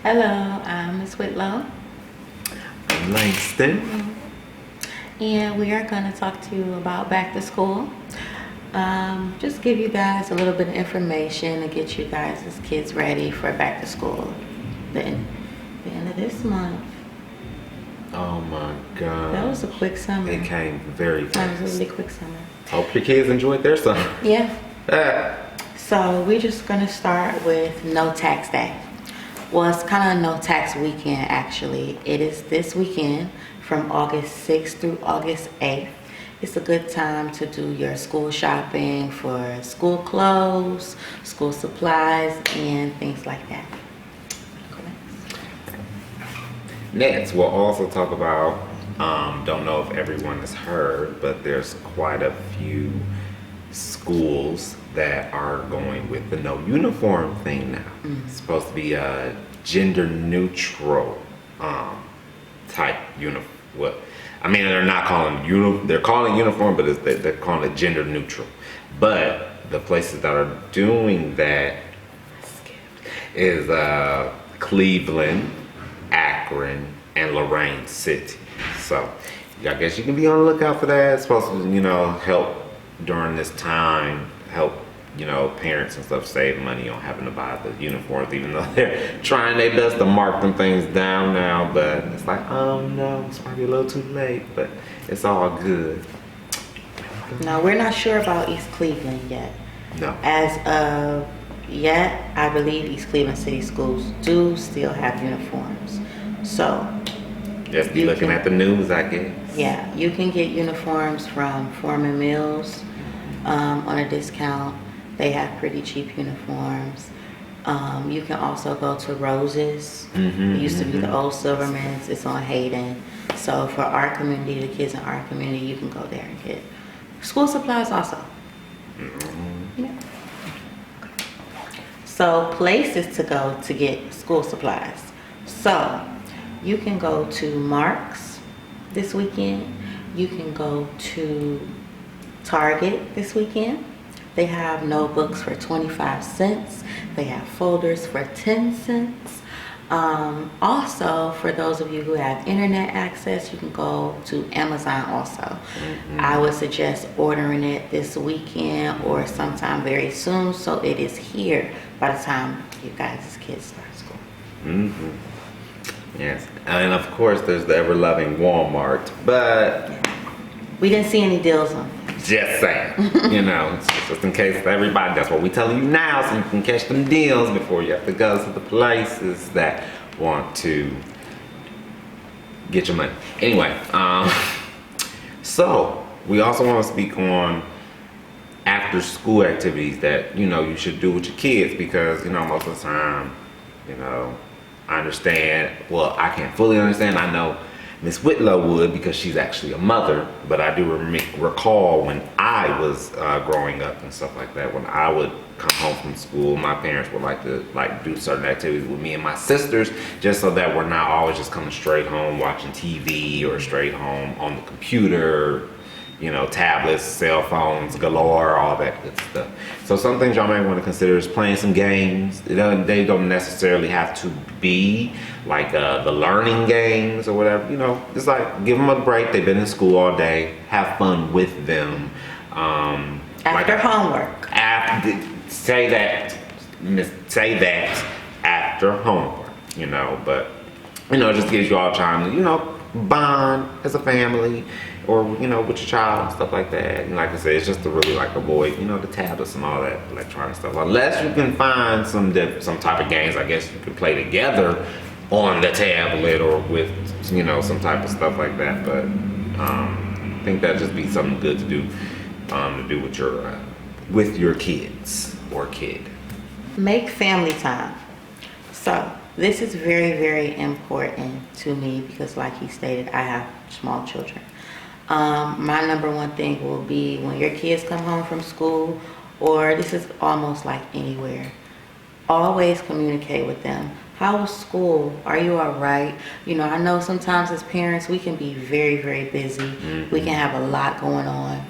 Hello, I'm Miss Whitlow, Langston. and we are going to talk to you about back to school. Just give you guys a little bit of information to get you guys as kids ready for back to school. The end of this month. Oh my God. That was a quick summer. It came very That was a fast. really quick summer. Hope your kids enjoyed their summer. Yeah. Ah. So we're just going to start with no tax day. Well, it's kind of no tax weekend actually. It is this weekend from August 6th through August 8th. It's a good time to do your school shopping for school clothes, school supplies, and things like that. Next, we'll also talk about, don't know if everyone has heard, but there's quite a few schools that are going with the no uniform thing now. It's supposed to be a gender neutral type uniform. Well, I mean, they're not calling they're calling uniform, but they're calling it gender neutral. But the places that are doing that is Cleveland, Akron, and Lorraine City. So I guess you can be on the lookout for that. It's supposed to, help during this time, help, parents and stuff save money on having to buy the uniforms, even though they're trying their best to mark them things down now. But it's like, oh no, it's probably a little too late, but it's all good. No, we're not sure about East Cleveland yet. No. As of yet, I believe East Cleveland City Schools do still have uniforms. So Just be looking at the news, I guess. yeah, you can get uniforms from Foreman Mills on a discount. They have pretty cheap uniforms. You can also go to Roses. It used to be the old Silvermans. It's on Hayden. So for our community, the kids in our community, you can go there and get school supplies also. Yeah. So places to go to get school supplies. So you can go to Mark's this weekend. You can go to Target this weekend. They have notebooks for 25 cents. They have folders for 10 cents. Also, for those of you who have internet access, you can go to Amazon also. I would suggest ordering it this weekend or sometime very soon so it is here by the time you guys' kids start school. Yes. And of course, there's the ever-loving Walmart, but We didn't see any deals on it. just saying, just in case everybody, that's what we telling you now, so you can catch them deals before you have to go to the places that want to get your money. Anyway, so we also want to speak on after school activities that, you should do with your kids because, most of the time, I understand, well, I can't fully understand. I know Miss Whitlow would because she's actually a mother, but I do recall when I was growing up and stuff like that, when I would come home from school, my parents would like to do certain activities with me and my sisters just so that we're not always just coming straight home watching TV or straight home on the computer, tablets, cell phones galore, all that good stuff. So some things y'all might want to consider is playing some games. They don't necessarily have to be like the learning games or whatever. Just like give them a break. They've been in school all day. Have fun with them. After homework. Say that after homework. But just gives you all time to bond as a family. Or with your child and stuff like that. And like I said, it's just to really avoid the tablets and all that electronic stuff. Unless you can find some type of games, I guess you could play together on the tablet or with some type of stuff like that. But I think that'd just be something good to do with your kids or kid. Make family time. So this is very, very important to me because like he stated, I have small children. My number one thing will be when your kids come home from school, or this is almost like anywhere, always communicate with them. How was school? Are you all right? I know sometimes as parents we can be very, very busy. We can have a lot going on,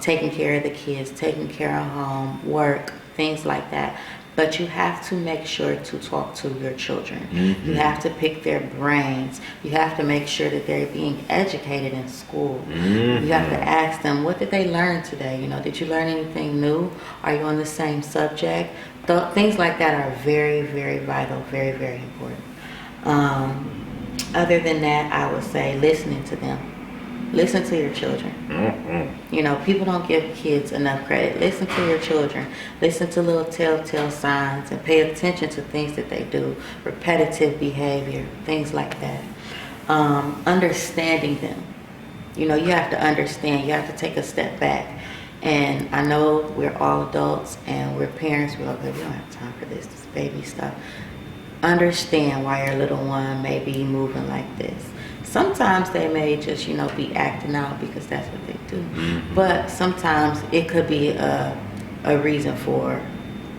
taking care of the kids, taking care of home, work, things like that. but you have to make sure to talk to your children. Mm-hmm. You have to pick their brains. You have to make sure that they're being educated in school. Mm-hmm. You have to ask them, what did they learn today? You know, did you learn anything new? Are you on the same subject? Things like that are very, very vital, very, very important. Other than that, I would say listening to them. Listen to your children. Mm-hmm. You know, people don't give kids enough credit. Listen to your children. Listen to little telltale signs and pay attention to things that they do. Repetitive behavior, things like that. Understanding them. You know, you have to understand. You have to take a step back. And I know we're all adults and we're parents. We're like, we don't have time for this baby stuff. Understand why your little one may be moving like this. Sometimes they may just, you know, be acting out because that's what they do. Mm-hmm. But sometimes it could be a reason for...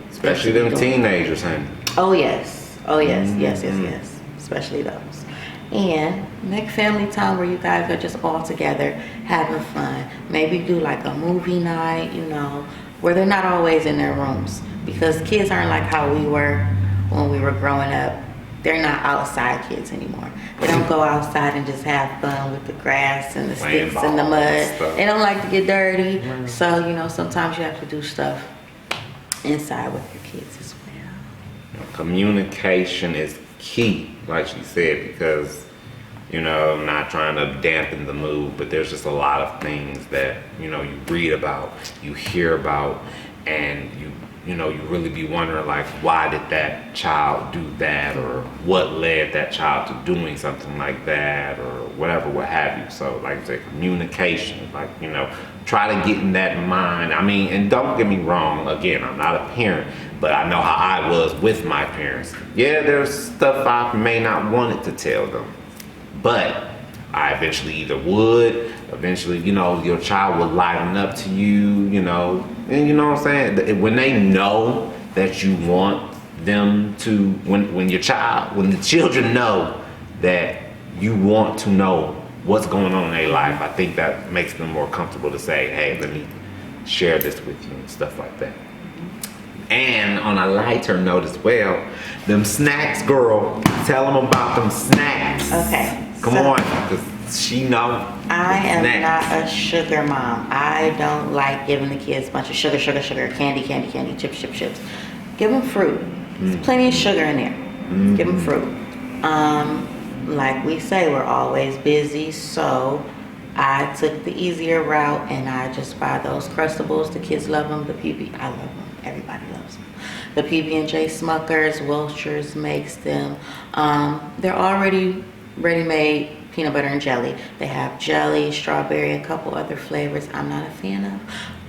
Especially them teenagers, honey. Oh, yes. Oh, yes. Mm-hmm. Yes. Especially those. And make family time where you guys are just all together having fun. Maybe do like a movie night, you know, where they're not always in their rooms. Because kids aren't like how we were when we were growing up. They're not outside kids anymore. They don't go outside and just have fun with the grass and the sticks and the mud. They don't like to get dirty. Mm-hmm. So, you know, sometimes you have to do stuff inside with your kids as well. Communication is key, like she said, because, you know, I'm not trying to dampen the mood, but there's just a lot of things that, you know, you read about, you hear about, and you know, you really be wondering, like, why did that child do that, or what led that child to doing something like that, or whatever, what have you. So, like I said, communication, like, you know, try to get in that mind. I mean, and don't get me wrong, again, I'm not a parent, but I know how I was with my parents. Yeah, there's stuff I may not wanted to tell them, but I eventually either would, you know, your child would lighten up to you, you know, and you know what I'm saying? When they know that you want them to, when the children know that you want to know what's going on in their life, I think that makes them more comfortable to say, hey, let me share this with you and stuff like that. And on a lighter note as well, them snacks, girl, tell them about them snacks. Okay. Come on, because she know. I am snacks. not a sugar mom. I don't like giving the kids a bunch of sugar, candy, chips. Give them fruit. There's plenty of sugar in there. Mm-hmm. Give them fruit. Like we say, we're always busy, so I took the easier route and I just buy those Crustables. The kids love them. The PB, I love them. Everybody loves them. The PB&J Smuckers, Welch's makes them. They're already ready-made peanut butter and jelly. They have jelly, strawberry, a couple other flavors I'm not a fan of,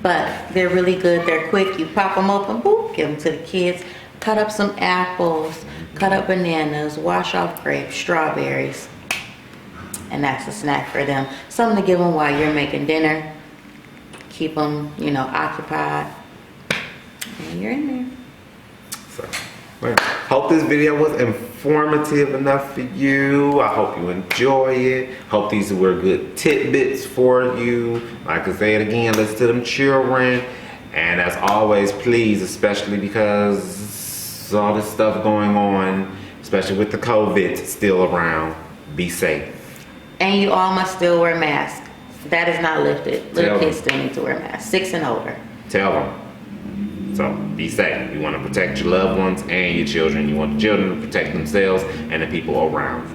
but they're really good. They're quick. You pop them open, boop, give them to the kids. Cut up some apples, cut up bananas, wash off grapes, strawberries, and that's a snack for them. Something to give them while you're making dinner. Keep them, you know, occupied. And you're in there. So, well, hope this video was informative enough for you. I hope you enjoy it. Hope these were good tidbits for you. Like I say it again, listen to them children. And as always, please, especially because all this stuff going on, especially with the COVID still around, be safe. And you all must still wear masks. That is not lifted. Little kids still need to wear masks. 6 and older. Tell them. So be safe. You want to protect your loved ones and your children. You want the children to protect themselves and the people around.